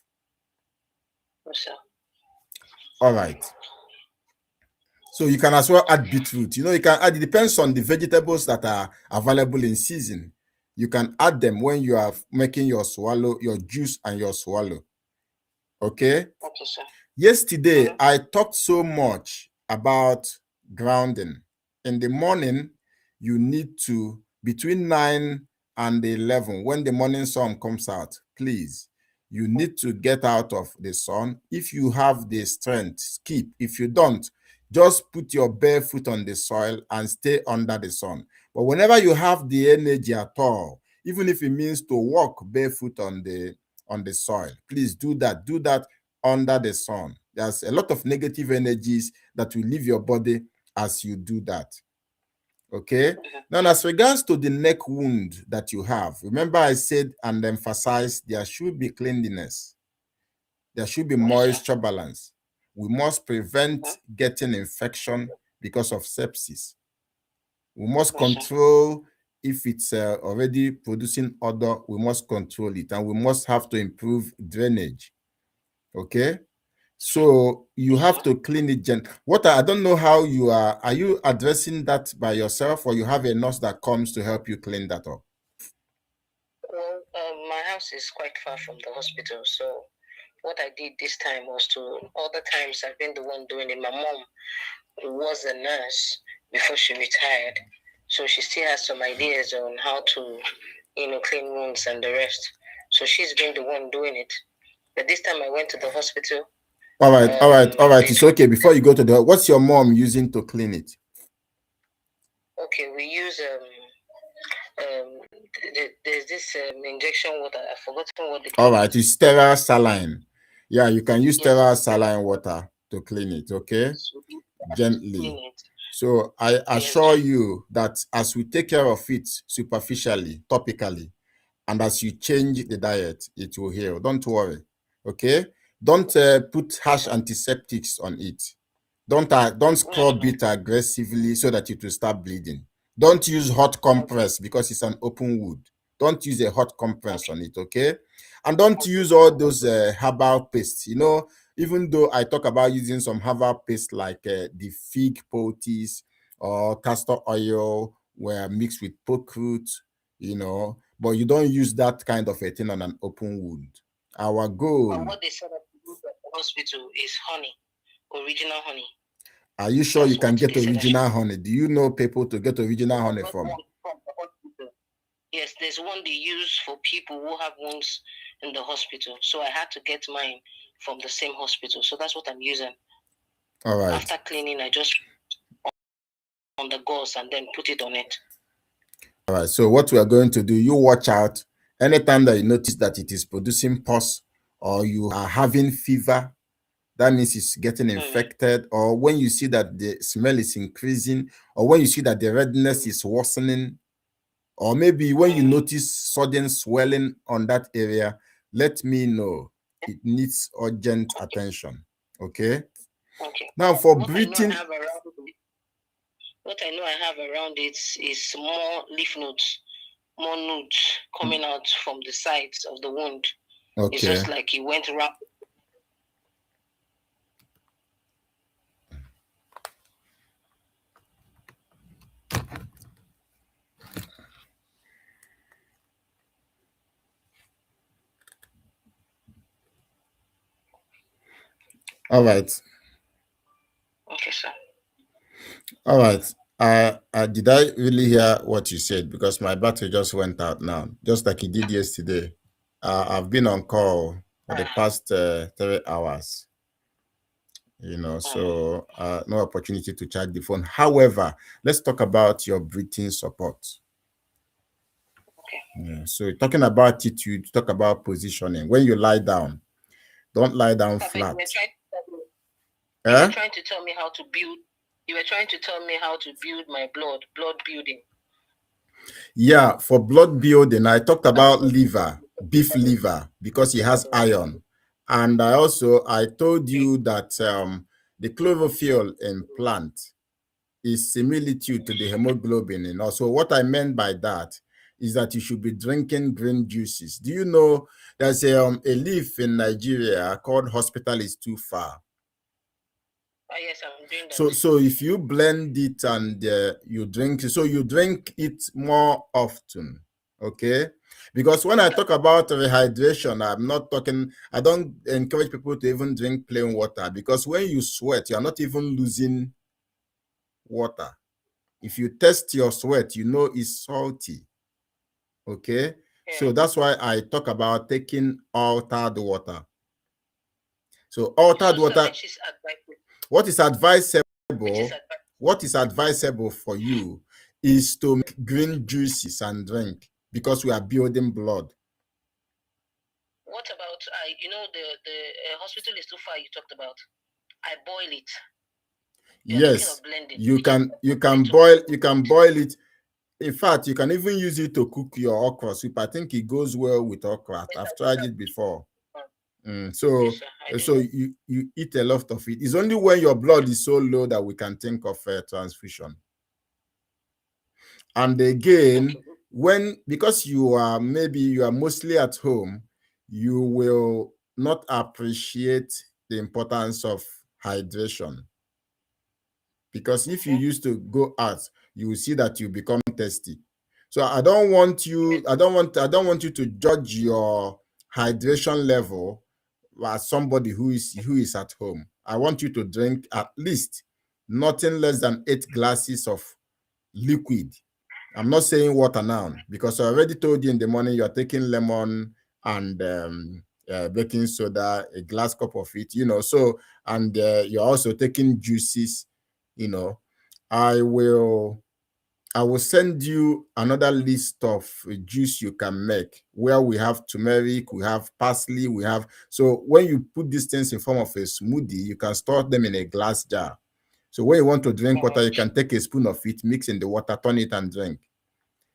All right. So you can as well add beetroot. You can add, it depends on the vegetables that are available in season. You can add them when you are making your swallow, your juice and your swallow. Okay? Okay, sir. Yesterday, I talked so much about grounding. In the morning, you need to, between 9 and 11, when the morning sun comes out, please, you need to get out of the sun. If you have the strength, keep. If you don't, just put your bare foot on the soil and stay under the sun. But whenever you have the energy at all, even if it means to walk barefoot on the soil, please do that. Do that under the sun. There's a lot of negative energies that will leave your body as you do that. Okay. Now, as regards to the neck wound that you have, remember I said and emphasized there should be cleanliness. There should be moisture balance. We must prevent getting infection because of sepsis. We must control if it's already producing odor, we must control it, and we must have to improve drainage. Okay. So you have to clean it I don't know how are you addressing that by yourself, or you have a nurse that comes to help you clean that up? Well, my house is quite far from the hospital, so what I did this time was all the times I've been the one doing it. My mom was a nurse before she retired, so she still has some ideas on how to, clean wounds and the rest. So she's been the one doing it. But this time I went to the hospital. All right. It's okay. Before you go to what's your mom using to clean it? Okay, we use there's this injection water. I've forgotten what they call it. All right, it's sterile saline. Yeah, you can use sterile saline water to clean it, okay? Gently. So I assure you that as we take care of it superficially, topically, and as you change the diet, it will heal. Don't worry, okay? Don't put harsh antiseptics on it. Don't scrub it aggressively so that it will start bleeding. Don't use hot compress because it's an open wound. Don't use a hot compress on it, okay? And don't use all those herbal pastes. Even though I talk about using some herbal paste like the fig poultice or castor oil were mixed with poke root, but you don't use that kind of a thing on an open wound. Our goal. But what they said at the hospital is honey, original honey. Are you sure you can get original honey? Do you know people to get original honey from? Yes, there's one they use for people who have wounds in the hospital. So I had to get mine from the same hospital. So that's what I'm using. All right. After cleaning, I just on the gauze and then put it on it. All right. So what we are going to do, you watch out. Anytime that you notice that it is producing pus or you are having fever, that means it's getting infected. Or when you see that the smell is increasing, or when you see that the redness is worsening, or maybe when you notice sudden swelling on that area, let me know. It needs urgent attention. Okay. Okay. Now for What I know I breathing, have around it, what I know I have around it is more lymph nodes, more nodes coming out from the sides of the wound. It's okay. just like he went around. All right. Okay, sir. All right. Did I really hear what you said? Because my battery just went out now, just like it did yesterday. I've been on call for the past 3 hours, so no opportunity to charge the phone. However, let's talk about your breathing support. Okay. Yeah, so talking about it, you talk about positioning. When you lie down, don't lie down flat. You were trying to tell me how to build. You were trying to tell me how to build my blood building. Yeah, for blood building, I talked about liver, beef liver, because it has iron. And I told you that the chlorophyll in plant is similitude to the hemoglobin. And also what I meant by that is that you should be drinking green juices. Do you know there's a leaf in Nigeria called hospital is too far? Yes, I'm doing that. So if you blend it and you drink, so you drink it more often, okay? Because when I talk about rehydration, I don't encourage people to even drink plain water, because when you sweat, you're not even losing water. If you test your sweat, you know it's salty, okay? Yeah. So that's why I talk about taking altered water. So altered water, what is advisable for you is to make green juices and drink, because we are building blood. What about the hospital is too far you talked about? I boil it. Yes, you can boil it. In fact, you can even use it to cook your okra soup. I think it goes well with okra. I've tried it before. So you eat a lot of it. It's only when your blood is so low that we can think of a transfusion. And again, because you are mostly at home, you will not appreciate the importance of hydration. Because if you used to go out, you will see that you become thirsty. So I don't want you to judge your hydration level as somebody who is at home. I want you to drink at least nothing less than 8 glasses of liquid. I'm not saying water now, because I already told you in the morning you are taking lemon and baking soda, a glass cup of it, so, and you're also taking juices, I will send you another list of juice you can make, where we have turmeric, we have parsley, so when you put these things in form of a smoothie, you can store them in a glass jar. So when you want to drink water, you can take a spoon of it, mix in the water, turn it and drink.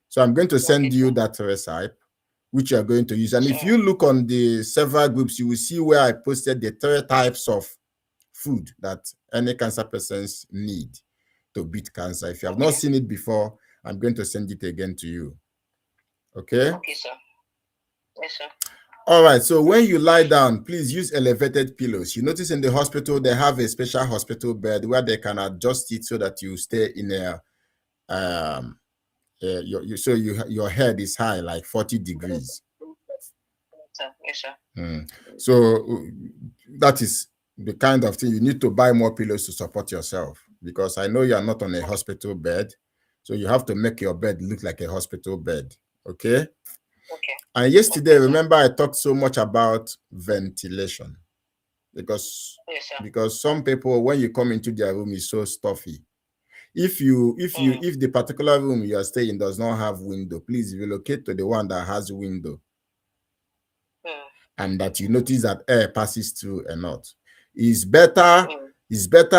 So I'm going to send you that recipe, which you are going to use. And if you look on the several groups, you will see where I posted the 3 types of food that any cancer patients need to beat cancer. If you have not seen it before, I'm going to send it again to you. Okay? Okay, sir. Yes, sir. All right, so when you lie down, please use elevated pillows. You notice in the hospital, they have a special hospital bed where they can adjust it so that you stay in a, your head is high, like 40 degrees. Yes, sir. So that is the kind of thing you need to buy more pillows to support yourself, because I know you are not on a hospital bed, so you have to make your bed look like a hospital bed. Okay. And yesterday, remember, I talked so much about ventilation, because some people, when you come into their room, is so stuffy. If the particular room you are staying does not have window, please relocate to the one that has window, and that you notice that air passes through and not. It's better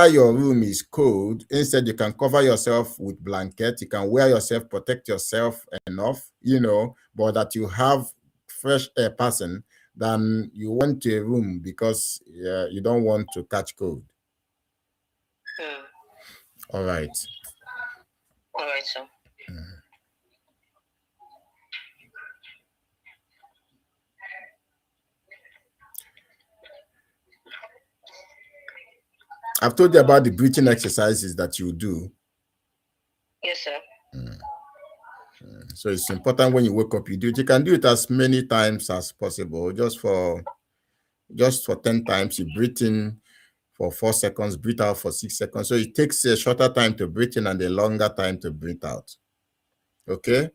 your room is cold. Instead, you can cover yourself with blanket. You can wear yourself, protect yourself enough, but that you have fresh air passing, than you went to a room because you don't want to catch cold. Mm. All right. All right, sir. I've told you about the breathing exercises that you do. Yes, sir. So it's important when you wake up, you do it. You can do it as many times as possible. Just for 10 times, you breathe in for 4 seconds, breathe out for 6 seconds. So it takes a shorter time to breathe in and a longer time to breathe out. Okay?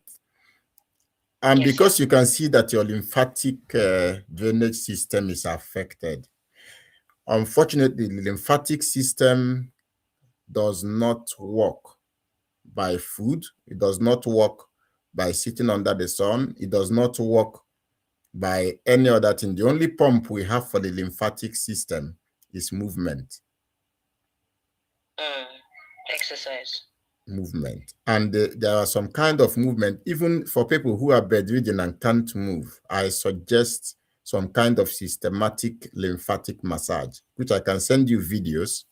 And Yes, sir. because you can see that your lymphatic drainage system is affected, unfortunately, the lymphatic system does not work by food. It does not work by sitting under the sun. It does not work by any other thing. The only pump we have for the lymphatic system is movement. Exercise. Movement. And there are some kind of movement, even for people who are bedridden and can't move. I suggest some kind of systematic lymphatic massage, which I can send you videos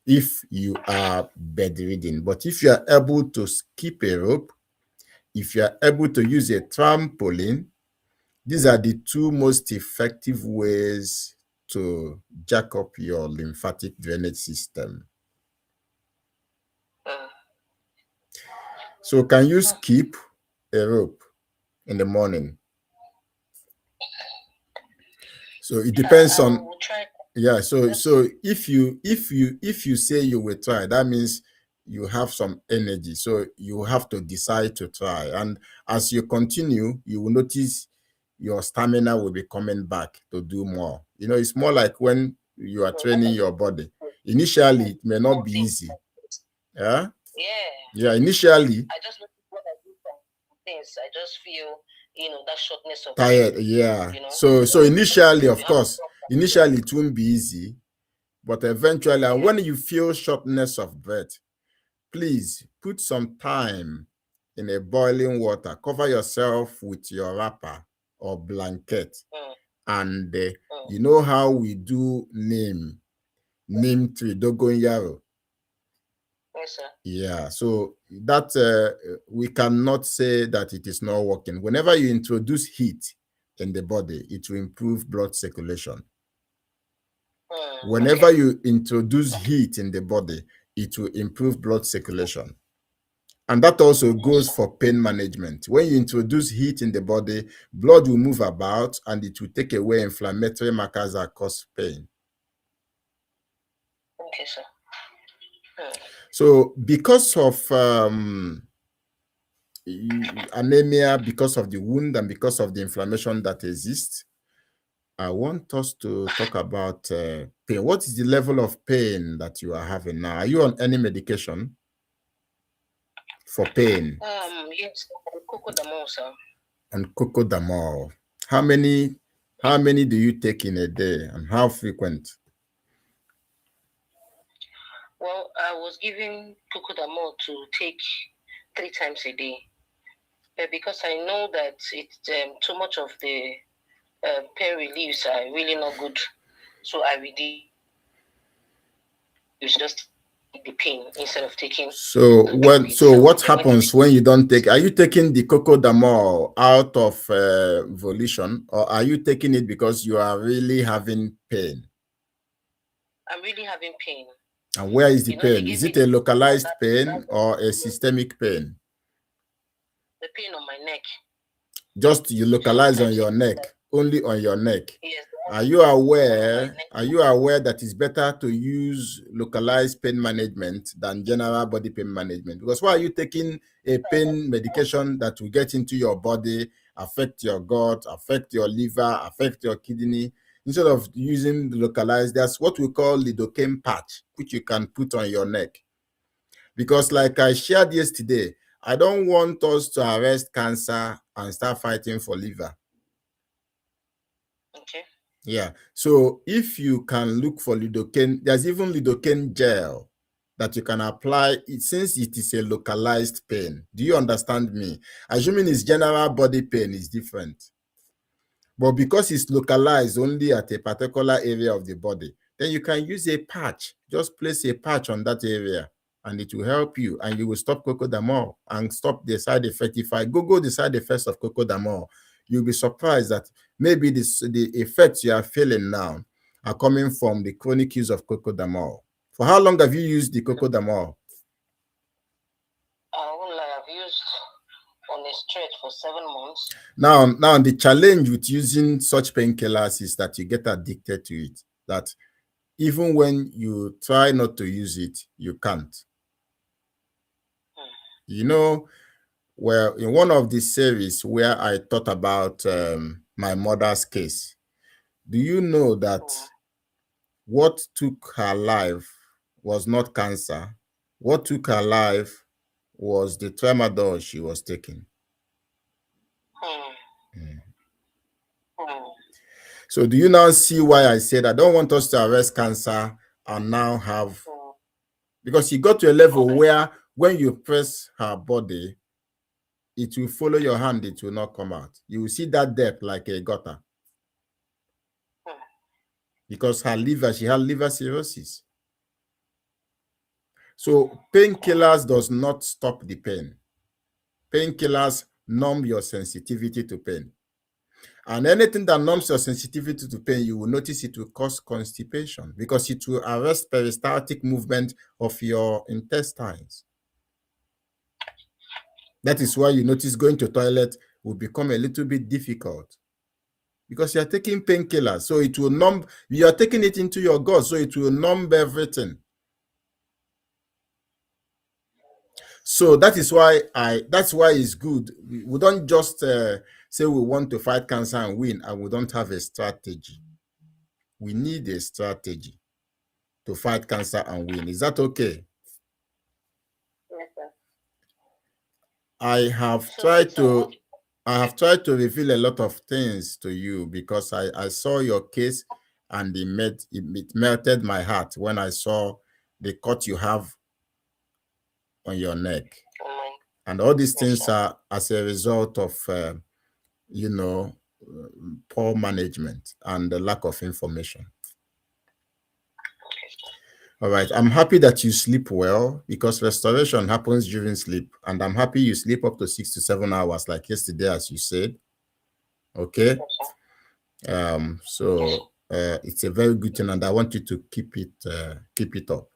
if you are bedridden. But if you are able to skip a rope, if you are able to use a trampoline, these are the two most effective ways to jack up your lymphatic drainage system. So can you skip a rope in the morning? So it depends I on will try. yeah. So if you say you will try, that means you have some energy. So you have to decide to try. And as you continue, you will notice your stamina will be coming back to do more. You know, it's more like when you are training your body. Initially, it may not be easy. Yeah. Yeah. Yeah. Initially, I just look what I do some things. I just feel, that shortness of tired. breath. Yeah. You know. So initially, You of have to course, stop that. initially it won't be easy, but eventually, and Yeah. when you feel shortness of breath, please put some time in a boiling water. Cover yourself with your wrapper or blanket, and you know how we do neem tree, dogon. Yes, sir. Yeah, so that we cannot say that it is not working. Whenever you introduce heat in the body, it will improve blood circulation. Whenever Okay. you introduce heat in the body, it will improve blood circulation. And that also goes for pain management. When you introduce heat in the body, blood will move about and it will take away inflammatory markers that cause pain. Okay, sir. So because of anemia, because of the wound and because of the inflammation that exists, I want us to talk about pain. What is the level of pain that you are having now? Are you on any medication for pain? Yes, cocodamol, sir. On cocodamol. How many do you take in a day and how frequent? Well, I was given cocodamol to take 3 times a day. But because I know that it's too much of the pain reliefs are really not good, so I reduce just the pain instead of taking. So what happens when you don't take? Are you taking the cocodamol out of volition, or are you taking it because you are really having pain? I'm really having pain. And where is the pain? Is it a localized pain or a systemic pain? The pain on my neck. Just you localize on your neck, only on your neck. Yes. Are you aware that it's better to use localized pain management than general body pain management? Because why are you taking a pain medication that will get into your body, affect your gut, affect your liver, affect your kidney, instead of using localized? That's what we call lidocaine patch, which you can put on your neck. Because like I shared yesterday, I don't want us to arrest cancer and start fighting for liver. Okay. Yeah. So if you can look for lidocaine, there's even lidocaine gel that you can apply since it is a localized pain. Do you understand me? Assuming it's general body pain is different. But because it's localized only at a particular area of the body, then you can use a patch. Just place a patch on that area and it will help you, and you will stop cocodamol and stop the side effect. If I Google the side effects of cocodamol, you'll be surprised that maybe the effects you are feeling now are coming from the chronic use of cocodamol. For how long have you used the cocodamol? I've used on a straight for 7 months. Now the challenge with using such painkillers is that you get addicted to it. That even when you try not to use it, you can't. You know, well, in one of the series where I thought about my mother's case, do you know that what took her life was not cancer? What took her life was the tramadol she was taking. So do you now see why I said I don't want us to arrest cancer and now have, because you got to a level where when you press her body, it will follow your hand, it will not come out. You will see that depth like a gutter. Because her liver, she had liver cirrhosis. So painkillers does not stop the pain. Painkillers numb your sensitivity to pain. And anything that numbs your sensitivity to pain, you will notice it will cause constipation because it will arrest peristaltic movement of your intestines. That is why you notice going to toilet will become a little bit difficult because you are taking painkillers. So it will numb, you are taking it into your gut, so it will numb everything. So that is why that's why it's good. We don't just say we want to fight cancer and win and we don't have a strategy. We need a strategy to fight cancer and win. Is that okay? Yes, sir. I have tried to reveal a lot of things to you because I saw your case and it melted my heart when I saw the cut you have on your neck. And all these things are as a result of, poor management and the lack of information. All right. I'm happy that you sleep well because restoration happens during sleep. And I'm happy you sleep up to 6 to 7 hours like yesterday, as you said. Okay. So it's a very good thing, and I want you to keep it up.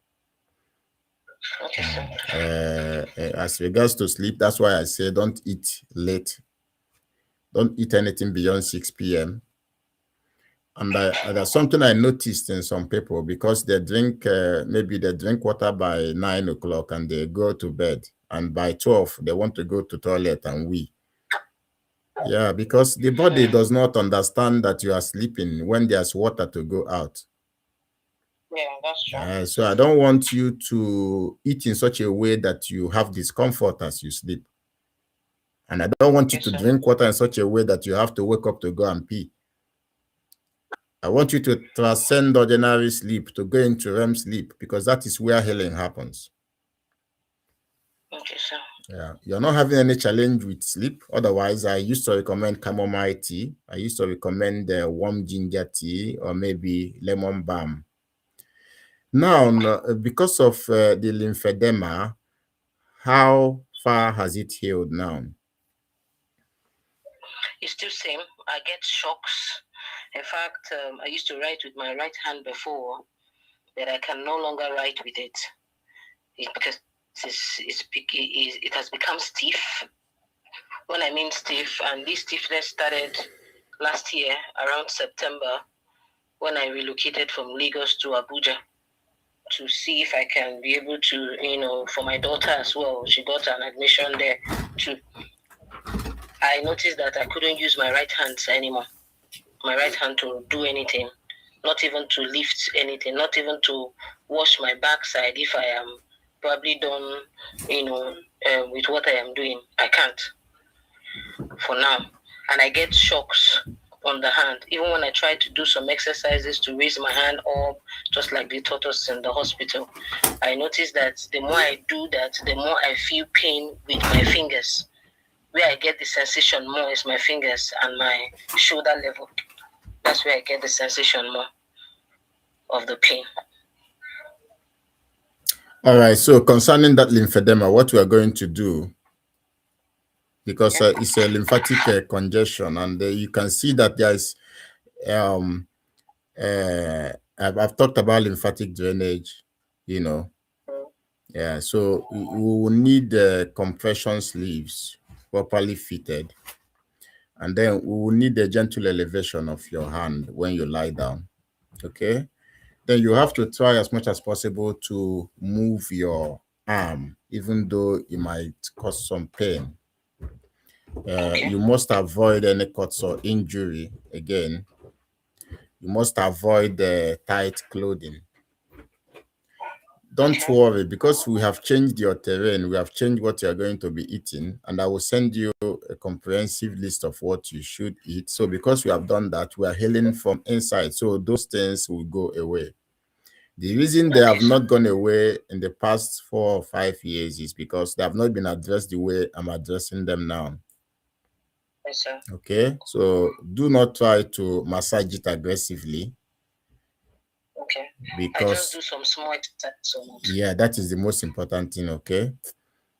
As regards to sleep, that's why I say don't eat late. Don't eat anything beyond 6 p.m. And there's something I noticed in some people because they drink, maybe they drink water by 9 o'clock and they go to bed. And by 12, they want to go to toilet and wee. Yeah, because the body does not understand that you are sleeping when there's water to go out. Yeah, that's true. So I don't want you to eat in such a way that you have discomfort as you sleep. And I don't want you to drink water in such a way that you have to wake up to go and pee. I want you to transcend ordinary sleep to go into REM sleep because that is where healing happens. Okay, sir. Yeah, you're not having any challenge with sleep. Otherwise, I used to recommend chamomile tea. I used to recommend warm ginger tea or maybe lemon balm. Now, because of the lymphedema, how far has it healed now? It's still same. I get shocks. In fact, I used to write with my right hand before, but I can no longer write with it. Because it has become stiff. When I mean stiff, and this stiffness started last year around September when I relocated from Lagos to Abuja to see if I can be able to, for my daughter as well. She got an admission there too. I noticed that I couldn't use my right hand anymore. My right hand to do anything, not even to lift anything, not even to wash my backside if I am probably done, with what I am doing. I can't for now. And I get shocks on the hand. Even when I try to do some exercises to raise my hand up, just like they taught us in the hospital, I notice that the more I do that, the more I feel pain with my fingers. Where I get the sensation more is my fingers and my shoulder level. That's where I get the sensation more. of the pain. All right. So concerning that lymphedema, what we are going to do, because it's a lymphatic congestion, and you can see that there is, I've talked about lymphatic drainage, Yeah, so we will need compression sleeves properly fitted, and then we will need a gentle elevation of your hand when you lie down. Okay, then you have to try as much as possible to move your arm, even though it might cause some pain. You must avoid any cuts or injury. Again, you must avoid tight clothing. Don't worry, because we have changed your terrain, we have changed what you are going to be eating, and I will send you a comprehensive list of what you should eat. So because we have done that, we are healing from inside. So those things will go away. The reason they have not gone away in the past 4 or 5 years is because they have not been addressed the way I'm addressing them now. Yes, sir. Okay, so do not try to massage it aggressively. Okay. Because I just do some small exercise. Yeah, that is the most important thing. Okay,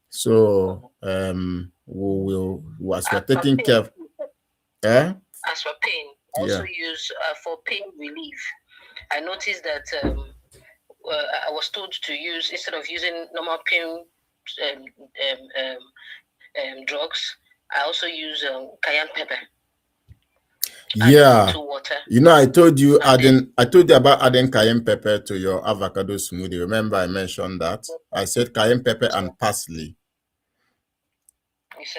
so we will, as we're taking care of, as for pain, I also use for pain relief. I noticed that I was told to use, instead of using normal pain drugs, I also use cayenne pepper. Yeah, water. I told you about adding cayenne pepper to your avocado smoothie. Remember I mentioned that? I said cayenne pepper and parsley.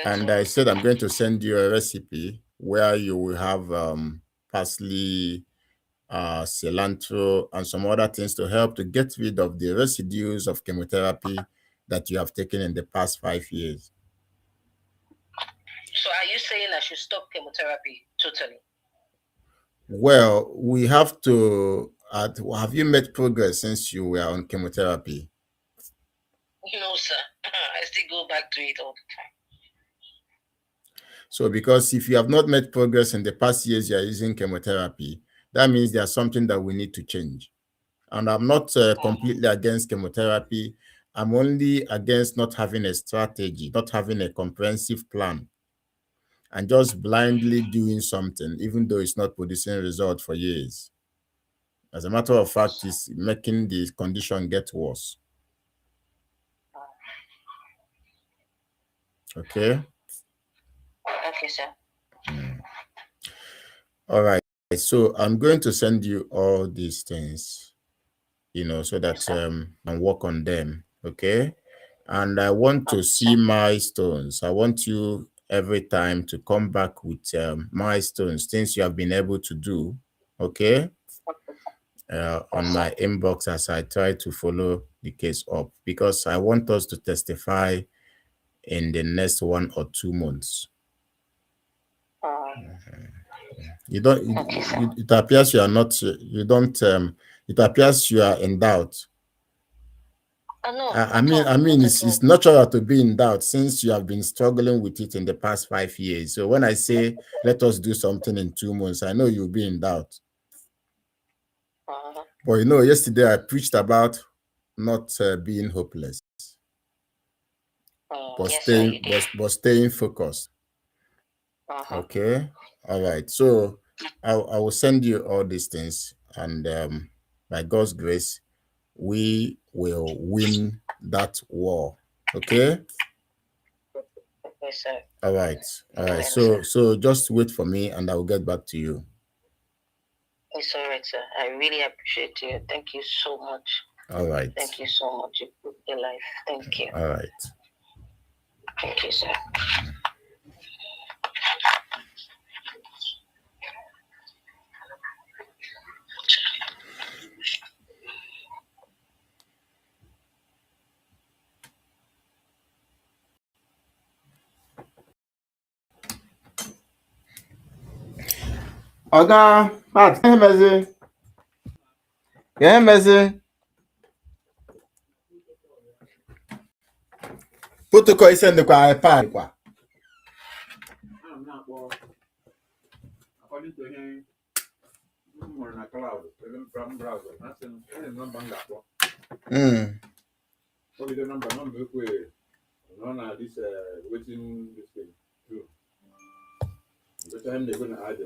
And I said I'm going to send you a recipe where you will have parsley, cilantro, and some other things to help to get rid of the residues of chemotherapy that you have taken in the past 5 years. So are you saying I should stop chemotherapy totally? Well, we have to. Have you made progress since you were on chemotherapy? No, sir. I still go back to it all the time. So, because if you have not made progress in the past years you are using chemotherapy, that means there's something that we need to change. And I'm not completely against chemotherapy. I'm only against not having a strategy, not having a comprehensive plan, and just blindly doing something, even though it's not producing results for years. As a matter of fact, it's making the condition get worse. Okay? Okay, sir. All right. So I'm going to send you all these things, so that can work on them. Okay? And I want to see milestones. I want you every time to come back with milestones, things you have been able to do. Okay? On my inbox as I try to follow the case up, because I want us to testify in the next 1 or 2 months. You don't. It appears you are not. You don't. It appears you are in doubt. I mean, it's natural to be in doubt since you have been struggling with it in the past 5 years. So when I say let us do something in 2 months, I know you'll be in doubt. But yesterday I preached about not being hopeless, but staying focused. Okay, all right. So I will send you all these things, and by God's grace, we will win that war. Okay. Yes, sir. All right. So just wait for me, and I will get back to you. It's all right, sir. I really appreciate you. Thank you so much. All right. Thank you so much. You put your life. Thank you. All right. Thank you, sir. Oga, Pat, Kemezi. Protocol isende kwa iPad kwa. According to him. Mm. Waiting this thing too. The time they're gonna add